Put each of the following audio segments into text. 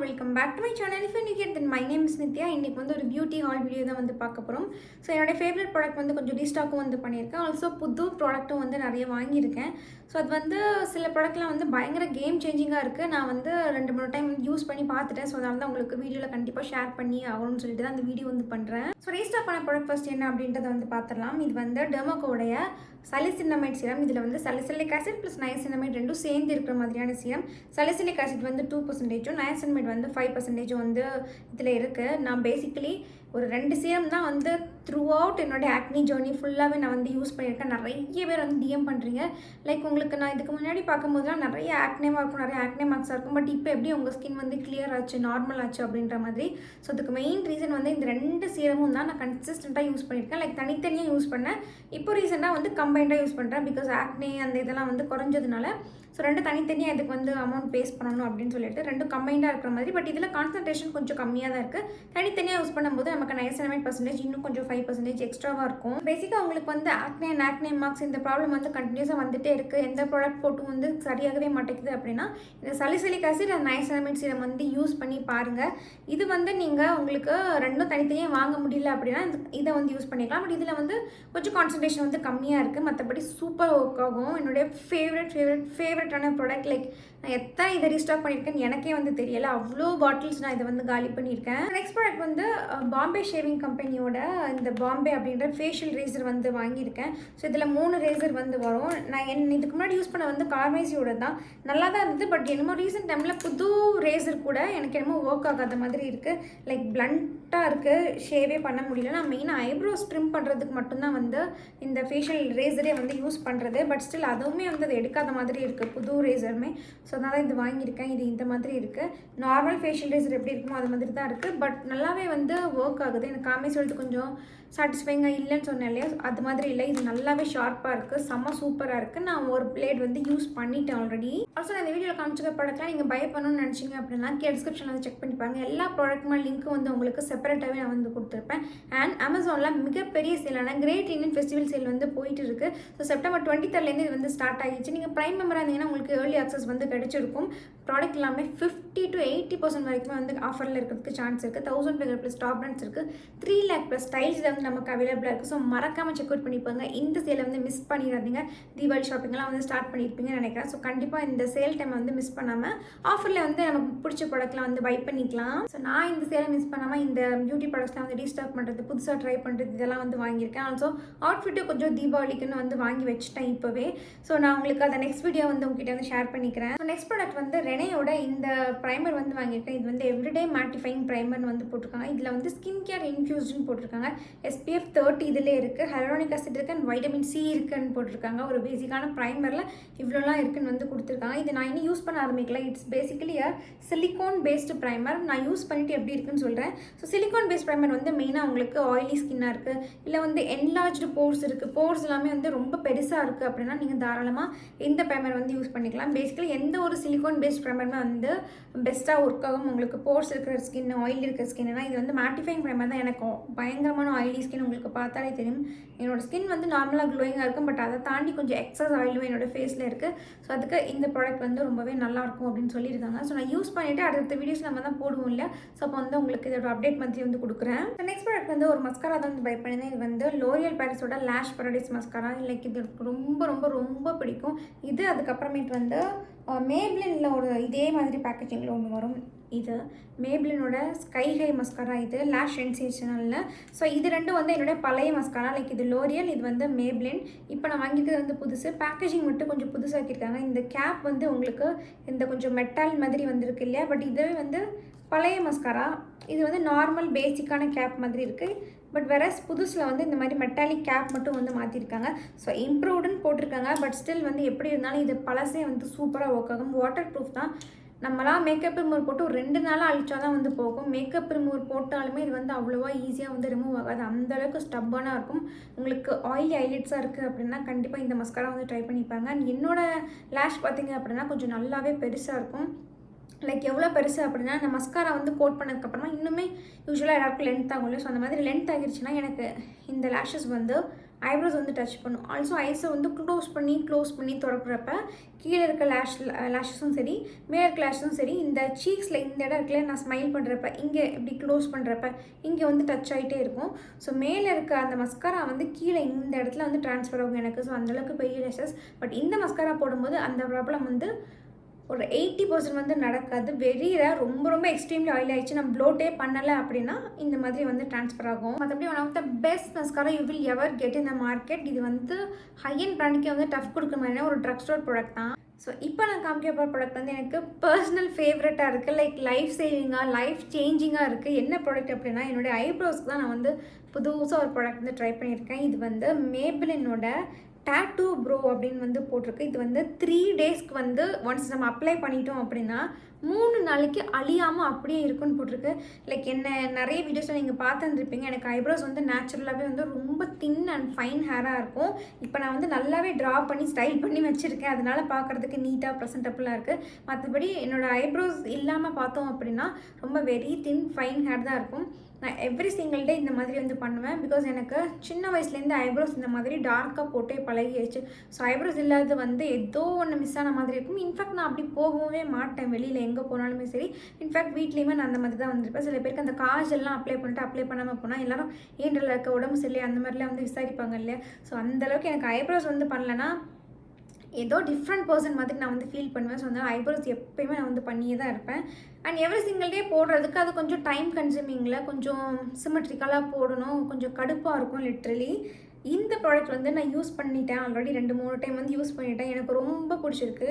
welcome back to my channel. If you're new here, then my name is Nithya. இன்னைக்கு வந்து ஒரு beauty hall video தான் வந்து பார்க்க போகிறோம். ஸோ என்னோட ஃபேவரட் ப்ராடக்ட் வந்து கொஞ்சம் ரீஸ்டாக்கும் வந்து பண்ணியிருக்கேன். ஆல்சோ புது ப்ராடக்ட்டும் வந்து நிறைய வாங்கியிருக்கேன். ஸோ அது வந்து சில ப்ராடக்ட்லாம் வந்து பயங்கர கேம் சேஞ்சிங்காக இருக்குது. நான் வந்து 2-3 டைம் யூஸ் பண்ணி பார்த்துட்டேன். ஸோ அதனால தான் உங்களுக்கு வீடியோவில் கண்டிப்பாக ஷேர் பண்ணி ஆகணும்னு சொல்லிட்டு தான் அந்த வீடியோ வந்து பண்ணுறேன். ஸோ ரீஸ்டாக் பண்ண ப்ராடக்ட் ஃபர்ஸ்ட் என்ன அப்படின்றத வந்து பார்த்துடலாம். இது வந்து டெர்மாகோடைய சலிசினமைட் சீரம். இதில் வந்து சலிசிலிக் ஆசிட் ப்ளஸ் நயசினமைட் ரெண்டும் சேர்ந்து இருக்கிற மாதிரியான சீரம். சலிசிலிக் ஆசிட் வந்து 2%, நயசினமைட் வந்து 5% வந்து இதில் இருக்குது. நான் பேசிக்கலி ஒரு 2 சீரம் தான் வந்து த்ரூ அவுட் என்னோடய ஆக்னி ஜேர்னி ஃபுல்லாகவே நான் வந்து யூஸ் பண்ணியிருக்கேன். நிறைய பேர் வந்து டிஎம் பண்ணுறீங்க. லைக் உங்களுக்கு நான் இதுக்கு முன்னாடி பார்க்கும்போதுலாம் நிறைய ஆக்னேவாக இருக்கும், நிறைய ஆக்னே மார்க்ஸாக இருக்கும். பட் இப்போ எப்படி உங்கள் ஸ்கின் வந்து கிளியர் ஆச்சு, நார்மல் ஆச்சு அப்படின்ற மாதிரி. ஸோ அதுக்கு மெயின் ரீசன் வந்து இந்த 2 சீரமும் தான் நான் கன்சிஸ்டண்ட்டாக யூஸ் பண்ணியிருக்கேன். லைக் தனித்தனியாக யூஸ் பண்ணேன். இப்போ ரீசெண்டாக வந்து கம்பைண்டாக யூஸ் பண்ணுறேன். பிகாஸ் ஆக்னே அந்த இதெல்லாம் வந்து குறைஞ்சதுனால ஸோ 2 தனித்தனியாக இதுக்கு வந்து அமௌண்ட் பேஸ் பண்ணணும் அப்படின்னு சொல்லிட்டு 2 கம்பைண்டாக இருக்கிற மாதிரி. பட் இதில் கான்சன்ட்ரேஷன் கொஞ்சம் கம்மியாக தான் இருக்குது. தனித்தனியாக யூஸ் பண்ணும்போது நமக்கு நயசினமைட் பர்சன்டேஜ் இன்னும் கொஞ்சம் 5% எக்ஸ்ட்ராவாக இருக்கும். பேசிக்காக உங்களுக்கு வந்து ஆக்னே மார்க்ஸ் இந்த ப்ராப்ளம் வந்து கண்டினியூஸாக வந்துகிட்டே இருக்குது. எந்த ப்ராடக்ட் போட்டும் வந்து சரியாகவே மாட்டேங்குது அப்படின்னா இந்த சலிசிலிக் ஆசிட் அந்த நயசினமைட் சீரம் வந்து யூஸ் பண்ணி பாருங்கள். இது வந்து நீங்கள் உங்களுக்கு 2 தனித்தனியாக வாங்க முடியல அப்படின்னா இதை வந்து யூஸ் பண்ணிக்கலாம். பட் இதில் வந்து கொஞ்சம் கான்சன்ட்ரேஷன் வந்து கம்மியாக இருக்குது. மற்றபடி சூப்பர் ஒர்க் ஆகும். என்னுடைய ஃபேவரட்டான ப்ராடக்ட். லைக் நான் எத்தனை இதை ரீஸ்டாக் பண்ணியிருக்கேன்னு எனக்கே வந்து தெரியல. அவ்வளோ பாட்டில்ஸ் நான் இதை வந்து காலி பண்ணியிருக்கேன். நெக்ஸ்ட் ப்ராடக்ட் வந்து பாம்பே ஷேவிங் கம்பெனியோட இந்த பாம்பே அப்படின்ற ஃபேஷியல் ரேசர் வந்து வாங்கியிருக்கேன். ஸோ இதில் 3 ரேசர் வந்து வரும். நான் இதுக்கு முன்னாடி யூஸ் பண்ண வந்து கார்மேசியோட தான் நல்லா தான் இருந்தது. பட் என்னமோ ரீசெண்ட் டைமில் புது ரேசர் கூட எனக்கு என்னமோ ஒர்க் ஆகாத மாதிரி இருக்குது. லைக் பிளண்ட்டாக இருக்குது, ஷேவே பண்ண முடியல. நான் மெயினாக ஐப்ரோஸ் ட்ரிம் பண்ணுறதுக்கு மட்டும்தான் வந்து இந்த ஃபேஷியல் ரேசரே வந்து யூஸ் பண்ணுறது. பட் ஸ்டில் அதுவுமே வந்து அது எடுக்காத மாதிரி இருக்குது புது ரேசருமே. ஸோ அதனால் இது வாங்கியிருக்கேன். இது இந்த மாதிரி இருக்குது. நார்மல் ஃபேஷியல் ரேசர் எப்படி இருக்குமோ அது மாதிரி தான் இருக்குது. பட் நல்லாவே வந்து ஒர்க் ஆகுது. எனக்கு காமிசோல்து கொஞ்சம் சாட்டிஸ்ஃபைங்காக இல்லைன்னு சொன்னேன் இல்லையா, அது மாதிரி இல்லை. இது நல்லாவே ஷார்ப்பாக இருக்குது, செம்ம சூப்பராக இருக்குது. நான் ஒரு பிளேட் வந்து யூஸ் பண்ணிட்டேன் ஆல்ரெடி. ஆல்சோ நான் இந்த வீடியோவில் காமிச்சிக்க ப்ராடக்ட்லாம் நீங்கள் பை பண்ணணும்னு நினச்சிங்க அப்படின்னா டிஸ்கிரிப்ஷனில் வந்து செக் பண்ணி பாருங்கள். எல்லா ப்ராடக்ட்டுமே லிங்க்கும் வந்து உங்களுக்கு செப்பரேட்டாகவே நான் வந்து கொடுத்துருப்பேன். அண்ட் அமேசானில் மிகப்பெரிய சேலான கிரேட் இந்தியன் ஃபெஸ்டிவல் சேல் வந்து போயிட்டு இருக்குது. ஸோ செப்டம்பர் 23 இது வந்து ஸ்டார்ட் ஆகிடுச்சு. நீங்கள் ப்ரைம் மெம்பராக இருந்தீங்கன்னா உங்களுக்கு ஏர்லி ஆக்சஸ் வந்து கிடைச்சிருக்கும். ப்ராடக்ட் எல்லாமே 50 to 80% வரைக்கும் வந்து ஆஃபரில் இருக்கிறதுக்கு சான்ஸ் இருக்குது. 1000+ டாப் பிராண்ட்ஸ் இருக்குது. 3 lakh+ ஸ்டைல்ஸ் வந்து நமக்கு அவைலபிளாக இருக்குது. ஸோ மறக்காமல் செக் அவுட் பண்ணிப்பாங்க. இந்த சேலை வந்து மிஸ் பண்ணிடாதீங்க. தீபாவளி ஷாப்பிங்லாம் வந்து ஸ்டார்ட் பண்ணியிருப்பீங்கன்னு நினைக்கிறேன். ஸோ கண்டிப்பாக இந்த சேல் டைமை வந்து மிஸ் பண்ணாமல் ஆஃபரில் வந்து நமக்கு பிடிச்ச ப்ராடக்ட்லாம் வந்து பை பண்ணிக்கலாம். ஸோ நான் இந்த சேலை மிஸ் பண்ணாமல் இந்த பியூட்டி ப்ராடக்ட்ஸ்லாம் வந்து ரீஸ்டாக் பண்ணுறது, புதுசாக ட்ரை பண்ணுறது இதெல்லாம் வந்து வாங்கியிருக்கேன். ஆல்சோ அவுட்ஃபிட்டும் கொஞ்சம் தீபாவளிக்குன்னு வந்து வாங்கி வச்சுட்டேன் இப்போவே. ஸோ நான் உங்களுக்கு அதை நெக்ஸ்ட் வீடியோ வந்து உங்ககிட்ட வந்து ஷேர் பண்ணிக்கிறேன். ஸோ நெக்ஸ்ட் ப்ராடக்ட் வந்து ரெனேயோட இந்த ப்ரைமர் வந்து வாங்கியிருக்கேன். இது வந்து எவ்ரிடே மேட்டிஃபைங் ப்ரைமர்னு வந்து போட்டிருக்காங்க. இதில் வந்து ஸ்கின் கேர் இன்ஃபியூஸ்டுன்னு போட்டிருக்காங்க. SPF 30 இதிலே இருக்குது. ஹைலூரோனிக் ஆசிட் இருக்குது அண்ட் வைட்டமின் C இருக்குன்னு போட்டிருக்காங்க. ஒரு பேசிக்கான ப்ரைமரில் இவ்வளோலாம் இருக்குன்னு வந்து கொடுத்துருக்காங்க. இது நான் இன்னும் யூஸ் பண்ண ஆரம்பிக்கல. It's basically silicone based primer. நான் யூஸ் பண்ணிவிட்டு எப்படி இருக்குன்னு சொல்கிறேன். ஸோ சிலிகான் பேஸ்ட் ப்ரைமர் வந்து மெயினாக உங்களுக்கு ஆயிலி ஸ்கின்னாக இருக்குது, இல்லை வந்து என்லார்ஜ்டு போர்ஸ் இருக்குது, போர்ஸ் எல்லாமே வந்து ரொம்ப பெருசாக இருக்குது அப்படின்னா நீங்கள் தாராளமாக இந்த ப்ரைமர் வந்து யூஸ் பண்ணிக்கலாம். பேசிக்கலி எந்த ஒரு சிலிகான் பேஸ்ட் ப்ரைமருமே வந்து பெஸ்ட்டாக ஒர்க் ஆகும். உங்களுக்கு போர்ஸ் இருக்கிற ஸ்கின், ஆயில் இருக்கிற ஸ்கின்னா இது வந்து மேட்டிஃபைங் ப்ரைமர் தான். எனக்கு பயங்கரமான ஆயிலி ஸ்கின் உங்களுக்கு பார்த்தாலே தெரியும். என்னோடய ஸ்கின் வந்து நார்மலாக க்ளோயிங்காக இருக்கும். பட் அதை தாண்டி கொஞ்சம் எக்ஸஸ் ஆயிலும் என்னோடய ஃபேஸில் இருக்குது. ஸோ அதுக்கு இந்த ப்ராடக்ட் வந்து ரொம்பவே நல்லாயிருக்கும் அப்படின்னு சொல்லியிருக்காங்க. ஸோ நான் யூஸ் பண்ணிவிட்டு அடுத்த வீடியோஸ் நம்ம தான் போடுவோம் இல்லையா. ஸோ அப்போ வந்து உங்களுக்கு இதோட அப்டேட் மாதிரி வந்து கொடுக்குறேன். நெக்ஸ்ட் ப்ராடக்ட் வந்து ஒரு மஸ்காரா தான் வந்து பை பண்ணியிருந்தேன். இது வந்து லோரியல் பாரிஸோட லேஷ் பரடைஸ் மஸ்காரா. லைக் இது ரொம்ப ரொம்ப ரொம்ப பிடிக்கும். இது அதுக்கப்புறமேட்டு வந்து மேப்ளினில் ஒரு இதே மாதிரி பேக்கேஜிங்கில் ஒன்று வரும். இது மேப்ளினோட ஸ்கை ஹை மஸ்காரா. இது லேஷ் சென்சேஷனலில். ஸோ இது ரெண்டும் வந்து என்னோடய பழைய மஸ்காரா. லைக் இது லோரியல், இது வந்து மேப்ளின். இப்போ நான் வாங்கிட்டு வந்து புதுசு. பேக்கேஜிங் மட்டும் கொஞ்சம் புதுசாக்கியிருக்காங்க. இந்த கேப் வந்து உங்களுக்கு இந்த கொஞ்சம் மெட்டால் மாதிரி வந்திருக்கு இல்லையா. பட் இது வந்து பழைய மஸ்காரா. இது வந்து நார்மல் பேசிக்கான கேப் மாதிரி இருக்குது. பட் வேற புதுசில் வந்து இந்த மாதிரி மெட்டாலிக் கேப் மட்டும் வந்து மாற்றிருக்காங்க. ஸோ இம்ப்ரூவ்டுன்னு போட்டிருக்காங்க. பட் ஸ்டில் வந்து எப்படி இருந்தாலும் இது பழசே வந்து சூப்பராக ஒர்க் ஆகும். வாட்டர் ப்ரூஃப் தான். நம்மளாம் மேக்கப் ரிமூவர் போட்டு ஒரு 2 நாளாக அழிச்சா தான் வந்து போகும். மேக்கப் ரிமூவர் போட்டாலுமே இது வந்து அவ்வளோவா ஈஸியாக வந்து ரிமூவ் ஆகாது. அந்தளவுக்கு ஸ்டப்பானாக இருக்கும். உங்களுக்கு ஆயிலி ஐலைட்ஸாக இருக்குது அப்படின்னா கண்டிப்பாக இந்த மஸ்காரா வந்து ட்ரை பண்ணிப்பாங்க. அண்ட் என்னோடய லேஷ் பார்த்திங்க அப்படின்னா கொஞ்சம் நல்லாவே பெருசாக இருக்கும். லைக் எவ்வளோ பெருசு அப்படின்னா இந்த மஸ்காரா வந்து கோட் பண்ணதுக்கப்புறமா இன்னுமே யூஸ்வலாக எல்லாருக்கும் லென்த் ஆகும் இல்லை. ஸோ அந்த மாதிரி லென்த் ஆகிடுச்சுன்னா எனக்கு இந்த லேஷஸ் வந்து ஐப்ரோஸ் வந்து டச் பண்ணும். ஆல்சோ ஐஸை வந்து க்ளோஸ் பண்ணி திறக்கிறப்ப கீழே இருக்க லேஷஸும் சரி, மேலே இருக்க லேஷஸும் சரி, இந்த சீக்ஸில் இந்த இடம் இருக்குல்ல, நான் ஸ்மைல் பண்ணுறப்ப இங்கே இப்படி க்ளோஸ் பண்ணுறப்ப இங்கே வந்து டச் ஆகிட்டே இருக்கும். ஸோ மேலே இருக்க அந்த மஸ்காரா வந்து கீழே இந்த இடத்துல வந்து ட்ரான்ஸ்ஃபர் ஆகும் எனக்கு. ஸோ அந்தளவுக்கு பெரிய லேஷஸ். பட் இந்த மஸ்காரா போடும்போது அந்த ப்ராப்ளம் வந்து ஒரு 80% வந்து நடக்காது. வெளியில் ரொம்ப எக்ஸ்ட்ரீம்லி ஆயில் ஆகிடுச்சு, நம்ம ப்ளோட்டே பண்ணலை அப்படின்னா இந்த மாதிரி வந்து ட்ரான்ஸ்ஃபர் ஆகும். மற்றபடி one of the best mascara you will ever get in the market. இது வந்து ஹை அண்ட் பிராண்டுக்கே வந்து டஃப் கொடுக்குற மாதிரியான ஒரு ட்ரக் ஸ்டோர் ப்ராடக்ட் தான். ஸோ இப்போ நான் காமிக்க போகிற ப்ராடக்ட் வந்து எனக்கு பர்சனல் ஃபேவரட்டாக இருக்குது. லைக் லைஃப் சேவிங்காக, லைஃப் சேஞ்சிங்காக இருக்குது. என்ன ப்ராடக்ட் அப்படின்னா, என்னுடைய ஐப்ரோஸ்க்கு தான் நான் வந்து புதுசாக ஒரு ப்ராடக்ட் வந்து ட்ரை பண்ணியிருக்கேன். இது வந்து மேபிளினோட டாட்டூ ப்ரோ அப்படின்னு வந்து போட்டிருக்கு. இது வந்து 3 டேஸ்க்கு வந்து ஒன்ஸ் நம்ம அப்ளை பண்ணிட்டோம் அப்படின்னா 3 நாளைக்கு அழியாமல் அப்படியே இருக்குன்னு போட்டிருக்கு. லைக் என்ன நிறைய வீடியோஸில் நீங்கள் பார்த்துருந்துருப்பீங்க. எனக்கு ஐப்ரோஸ் வந்து நேச்சுரலாகவே வந்து ரொம்ப தின் அண்ட் ஃபைன் ஹேராக இருக்கும். இப்போ நான் வந்து நல்லாவே ட்ரா பண்ணி ஸ்டைல் பண்ணி வச்சுருக்கேன். அதனால பார்க்குறதுக்கு நீட்டாக ப்ரெசென்டபுளாக இருக்குது. மற்றபடி என்னோடய ஐப்ரோஸ் இல்லாமல் பார்த்தோம் அப்படின்னா ரொம்ப வெரி தின் ஃபைன் ஹேர் தான் இருக்கும். நான் எவ்ரி சிங்கிள் டே இந்த மாதிரி வந்து பண்ணுவேன். பிகாஸ் எனக்கு சின்ன வயசுலேருந்து ஐப்ரோஸ் இந்த மாதிரி டார்க்காக போட்டே பழகிடுச்சு. ஸோ ஐப்ரோஸ் இல்லாத வந்து ஏதோ ஒன்று மிஸ் ஆன மாதிரி இருக்கும். இன்ஃபேக்ட் நான் அப்படி போகவே மாட்டேன் வெளியில் எங்கே போனாலுமே சரி. இன்ஃபேக்ட் வீட்லேயுமே நான் அந்த மாதிரி தான் வந்திருப்பேன். சில பேருக்கு அந்த காஜெல்லாம் அப்ளை பண்ணாமல் போனால் எல்லாரும் ஏன்றில் இருக்க உடம்பு சரியில்லை அந்த மாதிரிலாம் வந்து விசாரிப்பாங்க இல்லையா. ஸோ அந்தளவுக்கு எனக்கு ஐப்ரோஸ் வந்து பண்ணலைன்னா ஏதோ டிஃப்ரெண்ட் பர்சன் மாதிரி நான் வந்து ஃபீல் பண்ணுவேன். ஸோ அதனால் ஐப்ரோஸ் எப்போயுமே நான் வந்து பண்ணியே தான் இருப்பேன். அண்ட் எவ்ரி சிங்கிள் டே போடுறதுக்கு அது கொஞ்சம் டைம் கன்சூமிங்கில் கொஞ்சம் சிமெட்ரிக்கலாக போடணும், கொஞ்சம் கடுப்பாக இருக்கும் லிட்ரலி. இந்த ப்ராடக்ட் வந்து நான் யூஸ் பண்ணிட்டேன் ஆல்ரெடி 2-3 டைம் வந்து யூஸ் பண்ணிட்டேன். எனக்கு ரொம்ப பிடிச்சிருக்கு.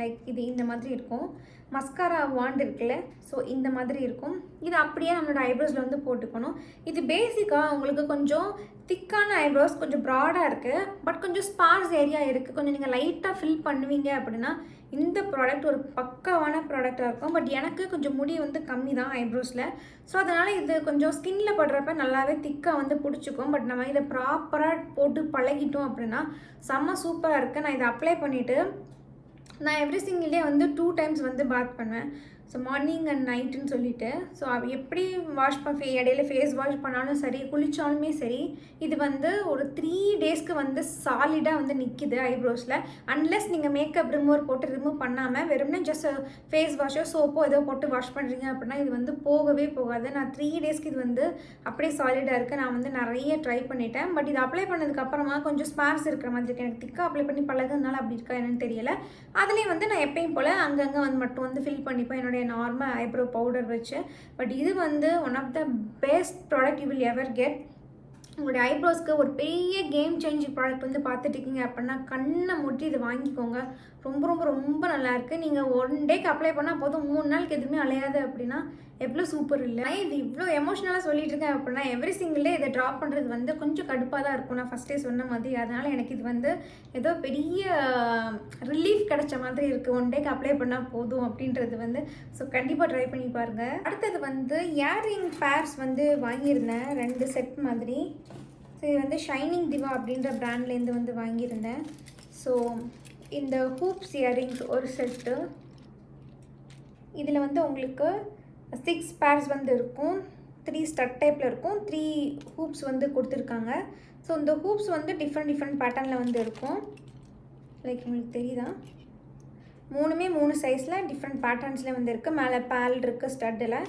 லைக் இது இந்த மாதிரி இருக்கும். மஸ்காரா வாண்ட் இருக்குல்ல, ஸோ இந்த மாதிரி இருக்கும். இது அப்படியே நம்மளோட ஐப்ரோஸில் வந்து போட்டுக்கணும். இது பேசிக்காக உங்களுக்கு கொஞ்சம் திக்கான ஐப்ரோஸ், கொஞ்சம் ப்ராடாக இருக்குது, பட் கொஞ்சம் ஸ்பார்ஸ் ஏரியா இருக்குது, கொஞ்சம் நீங்கள் லைட்டாக ஃபில் பண்ணுவீங்க அப்படின்னா இந்த ப்ராடக்ட் ஒரு பக்காவான ப்ராடக்டாக இருக்கும். பட் எனக்கு கொஞ்சம் முடி வந்து கம்மி தான் ஐப்ரோஸில். ஸோ அதனால் இது கொஞ்சம் ஸ்கின்ல படுறப்ப நல்லாவே திக்காக வந்து பிடிச்சிக்கும். பட் நம்ம இதை ப்ராப்பராக போட்டு பழகிட்டோம் அப்படின்னா செம்ம சூப்பராக இருக்குது. நான் இதை அப்ளை பண்ணிவிட்டு நான் எவ்ரி சிங்கிள் டே வந்து 2 டைம்ஸ் வந்து பாத் பண்ணுவேன். ஸோ மார்னிங் அண்ட் நைட்டுன்னு சொல்லிவிட்டு. ஸோ எப்படி இடையில ஃபேஸ் வாஷ் பண்ணாலும் சரி, குளித்தாலுமே சரி, இது வந்து ஒரு 3 டேஸ்க்கு வந்து சாலிடாக வந்து நிற்கிது ஐப்ரோஸில். அன்லெஸ் நீங்கள் மேக்கப் போட்டு ரிமூவ் பண்ணாமல் வெறும்னே ஜஸ்ட் ஃபேஸ் வாஷோ சோப்போ ஏதோ போட்டு வாஷ் பண்ணுறீங்க அப்படின்னா இது வந்து போகவே போகாது. நான் 3 டேஸ்க்கு இது வந்து அப்படியே சாலிடாக இருக்குது. நான் வந்து நிறைய ட்ரை பண்ணிட்டேன். பட் இது அப்ளை பண்ணதுக்கப்புறமா கொஞ்சம் ஸ்பார்ஸ் இருக்கிற மாதிரி இருக்குது. எனக்கு திக்காக அப்ளை பண்ணி பழகுறதுனால அப்படி இருக்கா என்னன்னு தெரியல. அதுலேயும் வந்து நான் எப்பயும் போல் அங்கங்கே வந்து மட்டும் வந்து ஃபில் பண்ணிப்பேன் என்னுடைய நார்மல் ஐப்ரோ பவுடர் வச்சு. பட் இது வந்து one of the best product you will ever get. உங்களுடைய ஐப்ரோஸ்க்கு ஒரு பெரிய கேம் சேஞ்சிங் ப்ராடக்ட் வந்து பார்த்துட்டு இருக்கீங்க அப்படின்னா கண்ணை மூடி இது வாங்கிக்கோங்க. ரொம்ப ரொம்ப ரொம்ப நல்லாயிருக்கு. நீங்கள் 1 டேக்கு அப்ளை பண்ணால் போதும், 3 நாளுக்கு எதுவுமே அலையாது அப்படின்னா எவ்வளோ சூப்பர் இல்லை. இது இவ்வளோ எமோஷ்னலாக சொல்லிட்டு இருக்கேன் அப்படின்னா எவ்ரி சிங்கிள் டே இதை ட்ராப் பண்ணுறது வந்து கொஞ்சம் கடுப்பாக தான் இருக்கும். நான் ஃபஸ்ட்டே சொன்ன மாதிரி. அதனால் எனக்கு இது வந்து ஏதோ பெரிய ரிலீஃப் கிடைச்ச மாதிரி இருக்குது. 1 டேக்கு அப்ளை பண்ணால் போதும் அப்படின்றது வந்து. ஸோ கண்டிப்பாக ட்ரை பண்ணி பாருங்கள். அடுத்தது வந்து இயரிங் பேர்ஸ் வந்து வாங்கியிருந்தேன் 2 செட் மாதிரி. ஸோ இது வந்து ஷைனிங் திவா அப்படின்ற பிராண்ட்லேருந்து வந்து வாங்கியிருந்தேன். ஸோ இந்த ஹூப்ஸ் இயரிங்ஸ் ஒரு செட்டு. இதில் வந்து உங்களுக்கு 6 பேர்ஸ் வந்து இருக்கும். 3 ஸ்டட் டைப்பில் இருக்கும். 3 ஹூப்ஸ் வந்து கொடுத்துருக்காங்க. ஸோ இந்த ஹூப்ஸ் வந்து டிஃப்ரெண்ட் பேட்டர்னில் வந்து இருக்கும். லைக் உங்களுக்கு தெரியுதா, 3மே 3 சைஸில் டிஃப்ரெண்ட் பேட்டர்ன்ஸில் வந்து இருக்குது. மேலே பேல் இருக்குது ஸ்டட்டில்.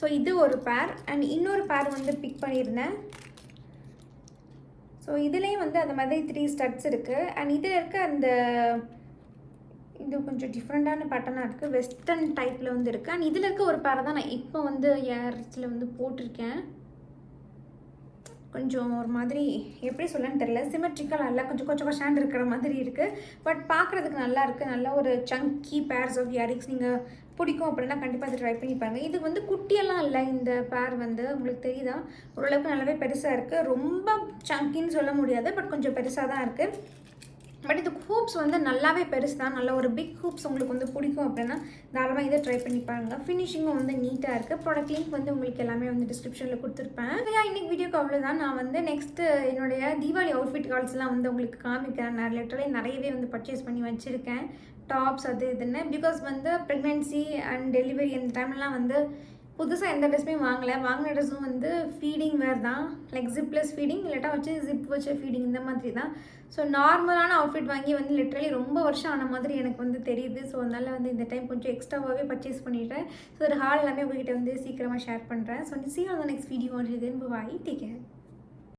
ஸோ இது ஒரு பேர். அண்ட் இன்னொரு பேர் வந்து பிக் பண்ணியிருந்தேன். ஸோ இதுலேயும் வந்து அந்த மாதிரி 3 ஸ்டட்ஸ் இருக்குது. அண்ட் இதில் இருக்க அந்த இது கொஞ்சம் டிஃப்ரெண்ட்டான பேட்டர்னாக இருக்குது. வெஸ்டர்ன் டைப்பில் வந்து இருக்குது. அண்ட் இதில் இருக்க ஒரு பேரை தான் நான் இப்போ வந்து இயர்ஸில் வந்து போட்டிருக்கேன். கொஞ்சம் ஒரு மாதிரி எப்படி சொல்லன்னு தெரியல, சிமெட்ரிக்கலாக இல்லை, கொஞ்சம் ஷேண்ட் இருக்கிற மாதிரி இருக்குது. பட் பார்க்குறதுக்கு நல்லா இருக்குது. நல்ல ஒரு சங்கி பேர்ஸ் ஆஃப் இயரிங்ஸ் நீங்கள் பிடிக்கும் அப்படின்னா கண்டிப்பாக அதை ட்ரை பண்ணி பாருங்கள். இது வந்து குட்டியெல்லாம் இல்லை. இந்த பேர் வந்து உங்களுக்கு தெரியுதா, ஓரளவுக்கு நல்லாவே பெருசாக இருக்குது. ரொம்ப சங்கின்னு சொல்ல முடியாது, பட் கொஞ்சம் பெருசாக தான் இருக்குது. பட் இது ஹூப்ஸ் வந்து நல்லாவே பெருசு தான். நல்ல ஒரு பிக் ஹூப்ஸ் உங்களுக்கு வந்து பிடிக்கும் அப்படின்னா தாராளமாக இதை ட்ரை பண்ணி பாருங்கள். ஃபினிஷிங்கும் வந்து நீட்டாக இருக்குது. ப்ராடக்ட் லிங்க் வந்து உங்களுக்கு எல்லாமே வந்து டிஸ்கிரிப்ஷனில் கொடுத்துருப்பேன். இன்றைக்கி வீடியோக்கு அவ்வளோதான். நான் வந்து நெக்ஸ்ட்டு என்னுடைய தீபாவளி அவுட்ஃபிட் கால்ஸ்லாம் வந்து உங்களுக்கு காமிக்கிறேன். நான் லிட்டரலி நிறையவே வந்து பர்ச்சேஸ் பண்ணி வச்சுருக்கேன். டாப்ஸ் அது இதுன்னு. பிகாஸ் வந்து ப்ரெக்னென்சி அண்ட் டெலிவரி அந்த டைம்லாம் வந்து புதுசாக எந்த ட்ரெஸ்ஸுமே வாங்கலை. வாங்கின ட்ரெஸ்ஸும் வந்து ஃபீடிங் வேர் தான். லைக் ஜிப்லெஸ் ஃபீடிங் இல்லாட்டா வச்சு ஜிப் வச்ச ஃபீடிங் இந்த மாதிரி தான். ஸோ நார்மலான அவுட்ஃபிட் வாங்கி வந்து லிட்ரலி ரொம்ப வருஷம் ஆன மாதிரி எனக்கு வந்து தெரியுது. ஸோ அதனால் வந்து இந்த டைம் கொஞ்சம் எக்ஸ்ட்ராவாகவே பர்ச்சேஸ் பண்ணிட்டேன். ஸோ ஒரு ஹால் எல்லாமே உங்ககிட்ட வந்து சீக்கிரமாக ஷேர் பண்ணுறேன். So see you on the next video. Until then, bye. Take care.